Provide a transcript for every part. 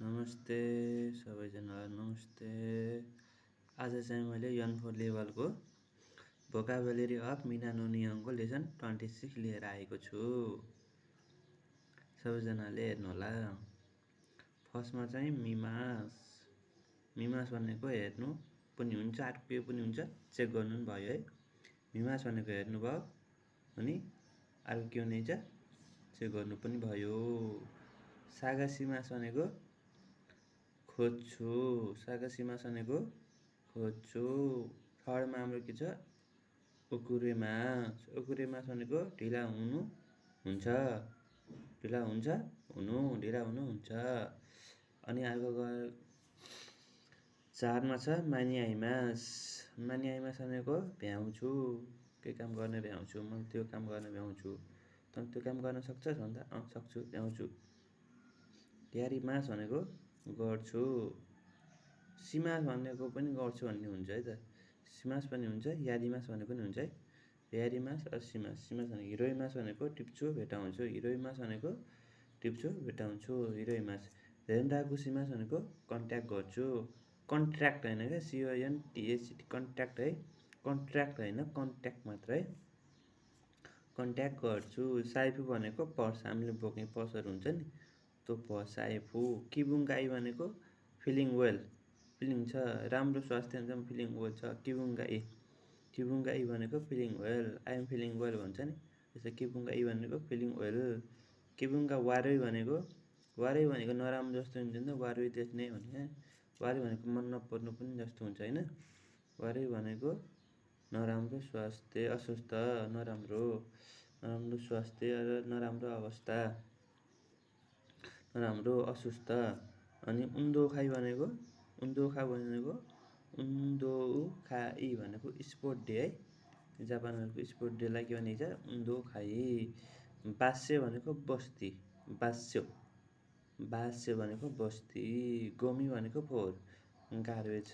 नमस्ते सबैजनालाई नमस्ते। आज चाहिँ मैले N4 लेभलको भोकाबुलेरी अफ मिनानोनियमको लेसन 26 लिएर आएको छु। सबैजनाले हेर्नु होला। फर्स्टमा चाहिँ मिमास भनेको हेर्नु पनि हुन्छ, अर्को के पनि हुन्छ चेक गर्नु पनि भयो है। मिमास भनेको हेर्नु भयो अनि अर्को के हुनेछ चेक गर्नु पनि भयो। सागासिमास भनेको खोज्छु, सागासिमास भनेको खोज्छु। थर्डमा हाम्रो के छ ओकुरेमास, ओकुरेमास भनेको ढिला हुनु हुन्छ, ढिला हुन्छ हुनु, ढिला हुनु हुन्छ। अनि अर्को चारमा छ मानिआइमास, मानिआइमास भनेको भ्याउँछु, के काम गर्ने भ्याउँछु, म त्यो काम गर्न भ्याउँछु। त त्यो काम गर्न सक्छस् भन्दा सक्छु भ्याउँछु। यारिमास भनेको गर्छु, सिमास भनेको पनि गर्छु भन्ने हुन्छ है त। सिमास पनि हुन्छ, यारिमास भनेको पनि हुन्छ है। यारिमास र सिमास, सिमास भनेको हिरोइमास भनेको टिप्छु भेटाउँछु, हिरोइमास भनेको टिप्छु भेटाउँछु, हिरोइमास। रेन्डाकुसिमास भनेको कन्ट्याक्ट गर्छु, कन्ट्र्याक्ट होइन क्या, CONTACT कन्ट्र्याक्ट है, कन्ट्र्याक्ट होइन कन्ट्याक्ट मात्र है, कन्ट्याक्ट गर्छु। साइफु भनेको पर्स, हामीले बोक्ने पर्सहरू हुन्छ नि त्यो पर्स साइफु। किबुङ्गाई भनेको फिलिङ वेल, फिलिङ छ राम्रो स्वास्थ्य हुन्छ फिलिङ वेल छ किबुङ्गाई, किबुङ्गाई भनेको feeling well, I am feeling well भन्छ नि त्यसो। किबुङ्गाई भनेको फिलिङ वेल। किबुङ्गा वारुई भनेको, वारुई भनेको नराम्रो जस्तो हुन्छ नि त, वारुई देख्ने भने वारुई भनेको मन नपर्नु पनि जस्तो हुन्छ होइन। वारुई भनेको नराम्रो स्वास्थ्य, अस्वस्थ, नराम्रो, नराम्रो स्वास्थ्य, नराम्रो अवस्था, नराम्रो असुस्थ। अनि उन्दोखाई भनेको, उन्दोखा भनेको उन्दोखाई भनेको स्पोर्ट डे है, जापानहरूको स्पोर्ट डेलाई के भनिन्छ उन्दोखाई। बास्यो भनेको बस्ती, बास्यो, बास्यो भनेको बस्ती। गोमी भनेको फोहोर, गार्बेज,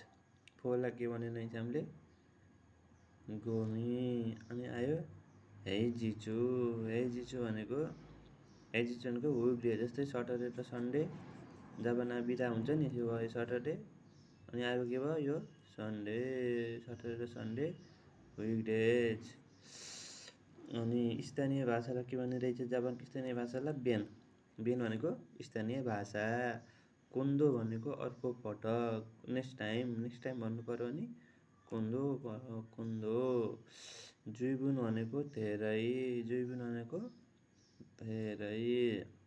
फोहोरलाई के भनेर रहेछ हामीले गोमी। अनि आयो हेइजिचु, हेइजिचु भनेको, हेइजिचु भनेको विकडे, जस्तै सटरडे र सन्डे जापानमा बिदा हुन्छ नि त्यो भयो सटरडे। अनि अर्को के भयो यो सन्डे, सटरडे र सन्डे विकडेज। अनि स्थानीय भाषालाई के भन्ने रहेछ जापानको स्थानीय भाषालाई बेन, बेन भनेको स्थानीय भाषा। कोन्दो भनेको अर्को पटक, नेक्स्ट टाइम, नेक्स्ट टाइम भन्नु पऱ्यो भने कोन्दो, कोन्दो। जुइबुन भनेको धेरै, जुइबुन भनेको धेरै।